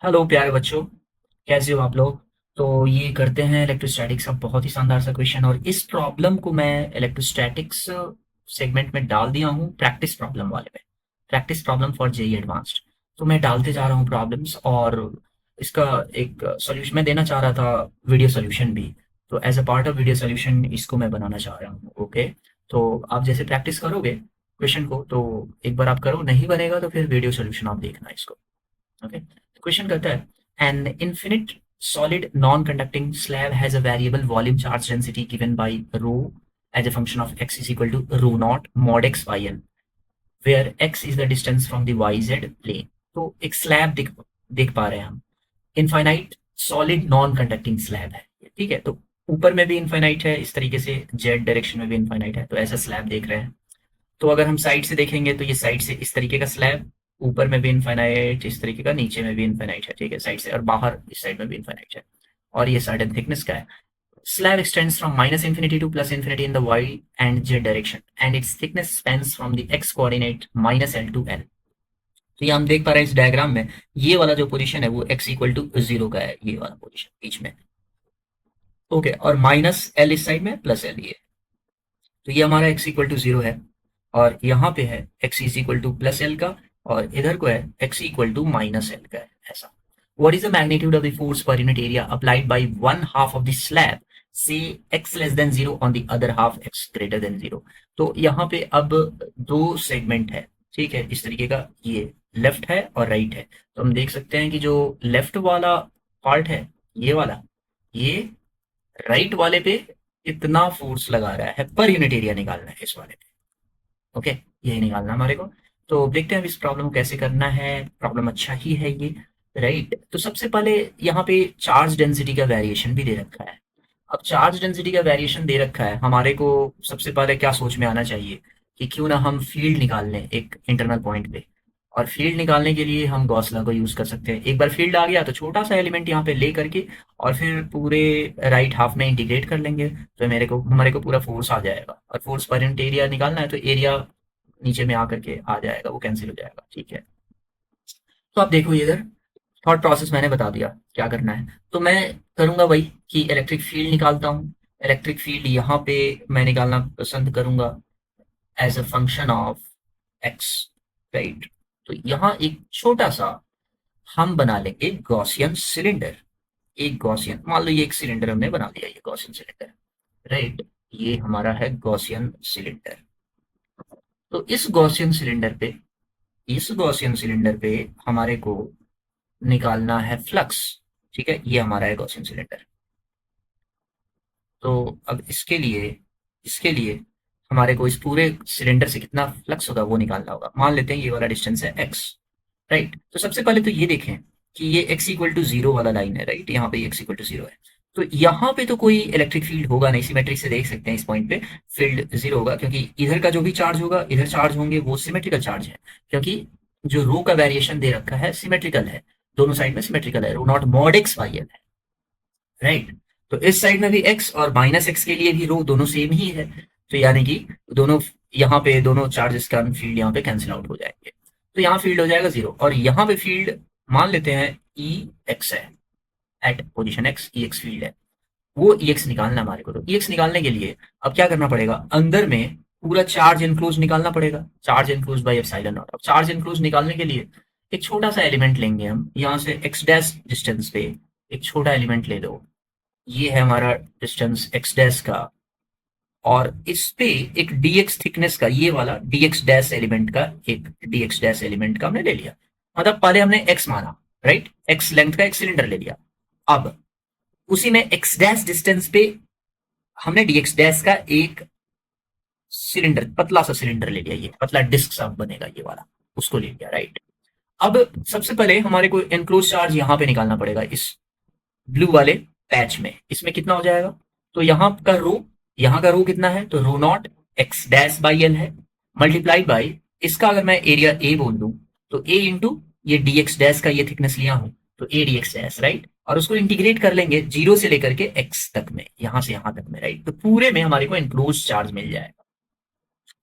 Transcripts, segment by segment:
Hello प्यारे बच्चों, कैसे हो आप लोग। तो ये करते हैं इलेक्ट्रोस्टैटिक्स का बहुत ही शानदार सा क्वेश्चन, और इस प्रॉब्लम को मैं इलेक्ट्रोस्टैटिक्स सेगमेंट में डाल दिया हूँ प्रैक्टिस प्रॉब्लम वाले में। Practice problem for JEE advanced. तो मैं डालते जा रहा हूँ प्रॉब्लम्स, और इसका एक सॉल्यूशन मैं देना चाह रहा था, वीडियो सॉल्यूशन भी। तो as a part of video solution इसको मैं बनाना चाह रहा हूँ। ओके, तो आप जैसे प्रैक्टिस करोगे क्वेश्चन को, तो एक बार आप करो, नहीं बनेगा तो फिर वीडियो सॉल्यूशन आप देखना इसको। ओके, क्वेश्चन करता है, an infinite solid non-conducting slab has a variable volume charge density given by rho as a function of x is equal to rho naught mod x by l, where x is the distance from the yz plane। तो एक slab देख पा रहे हैं हम। Infinite solid non conducting slab है, ठीक है। तो ऊपर में भी इनफाइनाइट है, इस तरीके से जेड डायरेक्शन में भी इनफाइनाइट है, तो ऐसा स्लैब देख रहे हैं। तो अगर हम साइड से देखेंगे तो ये साइड से इस तरीके का स्लैब, ऊपर में भी इनफाइनाइट इस तरीके का, नीचे में भी इनफाइनाइट है, ठीक है, साइड से, और बाहर इस साइड में भी इनफाइनाइट है। और ये सर्टेन थिकनेस का है। Slab extends from minus infinity to plus infinity in the y and z direction, and its thickness spans from the x coordinate minus L to L. तो ये हम देख पा रहे हैं इस डायग्राम में, ये वाला जो पोजीशन है वो एक्स इक्वल टू जीरो का है, ये वाला पोजीशन बीच में। ओके, और माइनस एल इस साइड में, प्लस एल ये। तो ये हमारा x इक्वल टू जीरो है, और यहाँ पे है x is equal to plus L का, और इधर को है x equal to minus L का है, ऐसा। What is the magnitude of the force per unit area applied by one half of the slab, say x less than zero on the other half x greater than zero। तो यहाँ पे अब दो segment है, ठीक है, इस तरीके का, ये लेफ्ट है और राइट है। तो हम देख सकते हैं कि जो लेफ्ट वाला पार्ट है, ये वाला, ये राइट वाले पे इतना फोर्स लगा रहा है, पर यूनिट एरिया निकालना है इस वाले पे। ओके, यही निकालना है हमारे को। तो देखते हैं अब इस प्रॉब्लम को कैसे करना है। प्रॉब्लम अच्छा ही है ये, राइट। तो सबसे पहले यहाँ पे चार्ज डेंसिटी का वेरिएशन भी दे रखा है। अब चार्ज डेंसिटी का वेरिएशन दे रखा है, हमारे को सबसे पहले क्या सोच में आना चाहिए कि क्यों ना हम फील्ड निकाल लें एक इंटरनल पॉइंट पे। और फील्ड निकालने के लिए हम गॉस लॉ को यूज कर सकते हैं। एक बार फील्ड आ गया तो छोटा सा एलिमेंट यहाँ पे ले करके और फिर पूरे राइट हाफ में इंटीग्रेट कर लेंगे, तो मेरे को हमारे को पूरा फोर्स आ जाएगा। और फोर्स पर यूनिट एरिया निकालना है तो एरिया नीचे में आकर के आ जाएगा, वो कैंसिल हो जाएगा, ठीक है। तो आप देखो, ये इधर थॉट प्रोसेस मैंने बता दिया क्या करना है। तो मैं करूंगा वही कि इलेक्ट्रिक फील्ड निकालता हूँ। इलेक्ट्रिक फील्ड यहाँ पे मैं निकालना पसंद करूंगा as a function of x, right. तो यहाँ एक छोटा सा हम बना लेंगे गॉसियन सिलेंडर। एक गॉसियन, मान लो ये एक सिलेंडर हमने बना लिया, ये गॉसियन सिलेंडर, राइट। ये हमारा है गॉसियन सिलेंडर। तो इस गॉसियन सिलेंडर पे हमारे को निकालना है फ्लक्स, ठीक है। ये हमारा है गॉसियन सिलेंडर। तो अब इसके लिए हमारे को इस पूरे सिलेंडर से कितना फ्लक्स होगा वो निकालना होगा। मान लेते हैं ये वाला डिस्टेंस है एक्स, राइट। तो सबसे पहले तो ये देखें कि ये एक्स इक्वल टू जीरो वाला लाइन है, राइट। यहाँ पे एक्स इक्वल टू जीरो है, तो यहाँ पे तो कोई इलेक्ट्रिक फील्ड होगा नहीं। सिमेट्रिक से देख सकते हैं इस पॉइंट पे फील्ड जीरो होगा, क्योंकि इधर का जो भी चार्ज होगा, इधर चार्ज होंगे, वो सिमेट्रिकल चार्ज है। क्योंकि जो रो का वेरिएशन दे रखा है सिमेट्रिकल है, दोनों साइड में सिमेट्रिकल है, rho naught mod X by L है, राइट। तो इस साइड में भी एक्स और माइनस एक्स के लिए भी रो दोनों सेम ही है। तो यानी कि दोनों, यहाँ पे दोनों चार्जेस का फील्ड यहाँ पे कैंसिल आउट हो जाएंगे। तो यहाँ फील्ड हो जाएगा जीरो, और यहाँ पे फील्ड मान लेते हैं ई एक्स है, एट पोजिशन एक्स ई एक्स फील्ड है। वो ई एक्स निकालना हमारे को। तो ई एक्स निकालने के लिए अब क्या करना पड़ेगा, अंदर में पूरा चार्ज इनक्लोज निकालना पड़ेगा, charge enclose by epsilon not. अब चार्ज इनक्लोज निकालने के लिए एक छोटा सा एलिमेंट लेंगे हम, यहाँ से एक्स डैश डिस्टेंस पे एक छोटा एलिमेंट ले लो। ये है हमारा डिस्टेंस एक्स डैश का, और इस पे एक dx थिकनेस का, ये वाला dx डैश एलिमेंट का, एक dx डैश एलिमेंट का हमने ले लिया। मतलब पहले हमने x माना, राइट, x लेंथ का एक सिलेंडर ले लिया। अब उसी में x डैश डिस्टेंस पे हमने dx डैश का एक सिलेंडर, पतला सा सिलेंडर ले लिया, ये पतला डिस्क सा बनेगा ये वाला, उसको ले लिया, राइट। अब सबसे पहले हमारे को एनक्लोज चार्ज यहाँ पे निकालना पड़ेगा, इस ब्लू वाले पैच में। इसमें कितना हो जाएगा, तो यहाँ का रो कितना है, तो rho naught X dash by L है, मल्टीप्लाइड बाई इसका अगर मैं एरिया ए बोल दूं, तो ए इंटू ये डी एक्स डैश का ये थिकनेस लिया हूं, तो A D x dash, right. और उसको इंटीग्रेट कर लेंगे जीरो से लेकर के एक्स तक में, यहां से यहां तक में, राइट। तो पूरे में हमारे को एनक्लोज चार्ज मिल जाएगा।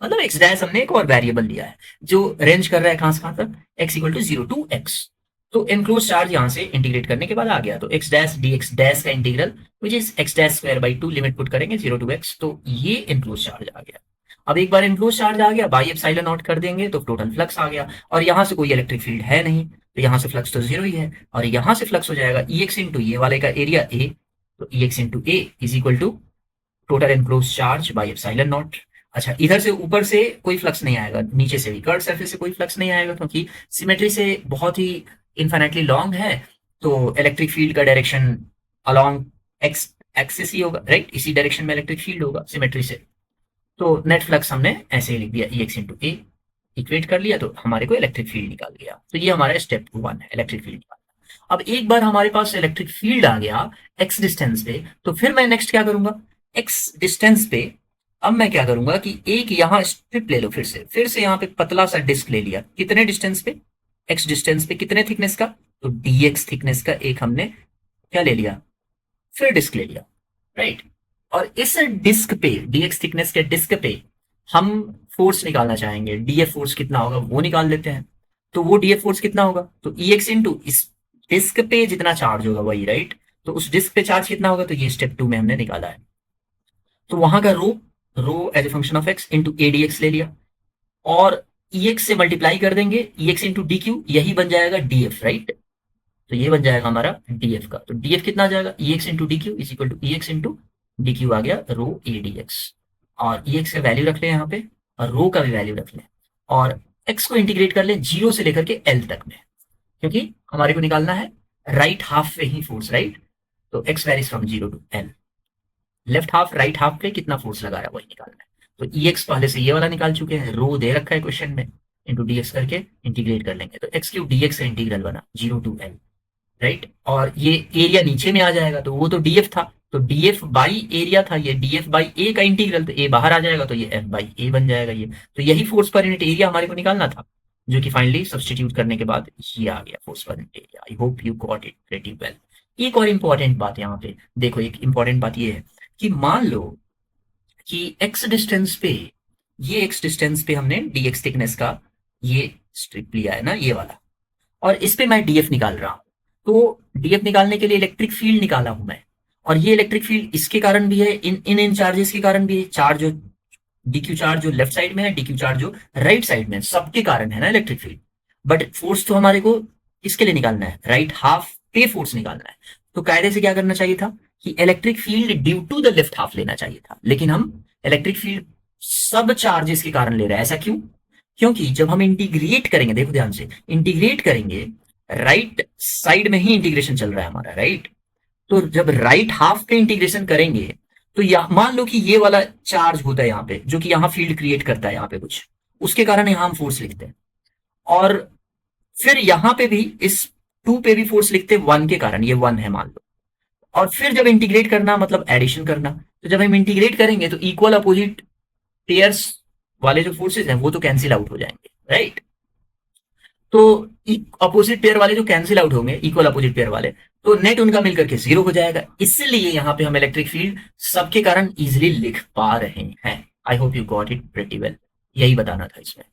मतलब एक्स डैश हमने एक और वेरिएबल लिया है जो रेंज कर रहा है कहां से कहां तक, x equal to zero to x. तो एनक्लोज चार्ज यहाँ से इंटीग्रेट करने के बाद आ गया, तो x dash d x dash का integral which is x dash square by 2, limit put करेंगे 0 to x, तो ये एनक्लोज चार्ज आ गया। अब एक बार एनक्लोज चार्ज आ गया, बाई एप्सिलॉन नॉट कर देंगे तो टोटल फ्लक्स आ गया, और यहाँ से कोई इलेक्ट्रिक फील्ड है नहीं, तो यहाँ से फ्लक्स तो जीरो ही है, और यहाँ से फ्लक्स हो जाएगा ई एक्स इंटू ये वाले का एरिया ए, तो E x into A is equal to total enclose charge by epsilon naught. अच्छा, इधर से ऊपर से कोई फ्लक्स नहीं आएगा, नीचे से भी कर्व सरफेस से कोई फ्लक्स नहीं आएगा, क्योंकि सिमेट्री से बहुत ही इन्फिनिटली लॉन्ग है, तो इलेक्ट्रिक फील्ड का डायरेक्शन अलोंग एक्स एक्सिस ही होगा, राइट, इसी डायरेक्शन में इलेक्ट्रिक फील्ड होगा सिमेट्री से। तो नेट फ्लक्स हमने ऐसे ही लिख दिया, ई एक्स इंटू ए, इक्वेट कर लिया, तो हमारे को इलेक्ट्रिक फील्ड निकाल गया। तो ये हमारा स्टेप 1 है, इलेक्ट्रिक फील्ड निकालना। अब एक बार हमारे पास इलेक्ट्रिक फील्ड आ गया एक्स डिस्टेंस पे, तो फिर मैं नेक्स्ट क्या करूंगा, एक्स डिस्टेंस पे अब मैं क्या करूंगा कि एक यहाँ स्ट्रिप ले लो, फिर से यहाँ पे पतला सा डिस्क ले लिया, कितने डिस्टेंस पे, एक्स डिस्टेंस पे, कितने थिकनेस का, तो dx थिकनेस का एक हमने क्या ले लिया, फिर डिस्क ले लिया, राइट। और इस डिस्क पे, dx थिकनेस के डिस्क पे हम फोर्स निकालना चाहेंगे, df फोर्स कितना होगा वो निकाल लेते हैं। तो वो df फोर्स कितना होगा, तो ई एक्स इंटू इस डिस्क पे जितना चार्ज होगा वही, राइट, तो उस डिस्क पे चार्ज कितना होगा, तो ये स्टेप 2 में हमने निकाला है। तो वहां का rho as a function of x into a D x ले लिया, और ई एक्स से मल्टीप्लाई कर देंगे, E x into d q, यही बन जाएगा डी एफ, राइट। तो ये बन जाएगा हमारा डी एफ का, तो डी एफ कितना आ जाएगा, E x into d q is equal to E x into d q आ गया रो ए डी एक्स, और ई एक्स का वैल्यू रख लें यहाँ पे, और रो का भी वैल्यू रख लें, और एक्स को इंटीग्रेट कर लें 0 से लेकर के एल तक में, क्योंकि हमारे को निकालना है राइट हाफ पे ही फोर्स, राइट। तो x varies from 0 to L, left half right half पे कितना फोर्स लगा रहा है वही निकालना है। तो ई एक्स पहले से ये वाला निकाल चुके हैं, रो दे रखा है क्वेश्चन में, इंटू डी एक्स करके इंटीग्रेट कर लेंगे, तो एक्स क्यूब डी एक्स का इंटीग्रल बना 0 to एल, राइट। और ये एरिया नीचे में आ जाएगा, तो वो तो डी एफ था, तो डी एफ बाई एरिया था, ये डी एफ बाई ए का इंटीग्रल, तो ए बाहर आ जाएगा, तो ये एफ बाई ए बन जाएगा ये। तो यही फोर्स पर यूनिट एरिया हमारे को निकालना था, जो कि फाइनली सब्सटीट्यूट करने के बाद ये आ गया force per unit area. I hope you got it pretty well. एक और इंपॉर्टेंट बात यहाँ पे देखो, एक इंपॉर्टेंट बात ये है कि मान लो कि x डिस्टेंस पे, ये x डिस्टेंस पे हमने dx थिकनेस का ये स्ट्रिप लिया है ना, ये वाला, और इस पे मैं df निकाल रहा हूं। तो df निकालने के लिए इलेक्ट्रिक फील्ड निकाला हूं मैं, और ये इलेक्ट्रिक फील्ड इसके कारण भी है, इन चार्जेस के कारण भी है, चार्ज जो dq चार्ज जो लेफ्ट साइड में है, dq चार्ज जो राइट साइड में है, सबके कारण है ना इलेक्ट्रिक फील्ड। बट फोर्स तो हमारे को इसके लिए निकालना है, राइट हाफ पे फोर्स निकालना है। तो कायदे से क्या करना चाहिए था कि electric field due to the left half लेना चाहिए था, लेकिन हम इलेक्ट्रिक फील्ड सब चार्जेस के कारण ले रहे हैं। ऐसा क्यों, क्योंकि जब हम इंटीग्रेट करेंगे, देखो ध्यान से, इंटीग्रेट करेंगे, राइट साइड में ही इंटीग्रेशन चल रहा है हमारा, राइट। तो जब राइट हाफ पे इंटीग्रेशन करेंगे, तो मान लो कि ये वाला चार्ज होता है यहाँ पे, जो कि यहाँ फील्ड क्रिएट करता है यहाँ पे कुछ, उसके कारण यहाँ हम फोर्स लिखते हैं, और फिर यहाँ पे भी इस 2 पे भी फोर्स लिखते हैं 1 के कारण, ये 1 है मान लो। और फिर जब इंटीग्रेट करना मतलब एडिशन करना, तो जब हम इंटीग्रेट करेंगे तो इक्वल अपोजिट पेयर्स वाले जो फोर्सेस हैं वो तो कैंसिल आउट हो जाएंगे, राइट। तो अपोजिट पेयर वाले जो कैंसिल आउट होंगे, इक्वल अपोजिट पेयर वाले, तो नेट उनका मिलकर के 0 हो जाएगा। इसलिए यहाँ पे हम इलेक्ट्रिक फील्ड सबके कारण इजिली लिख पा रहे हैं। I hope you got it pretty well, यही बताना था इसमें,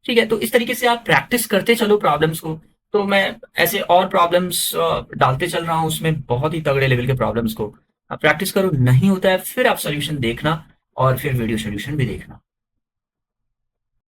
ठीक है। तो इस तरीके से आप प्रैक्टिस करते चलो प्रॉब्लम्स को, तो मैं ऐसे और प्रॉब्लम्स डालते चल रहा हूँ उसमें, बहुत ही तगड़े लेवल के प्रॉब्लम्स को आप प्रैक्टिस करो, नहीं होता है फिर आप सोल्यूशन देखना और फिर वीडियो सोल्यूशन भी देखना।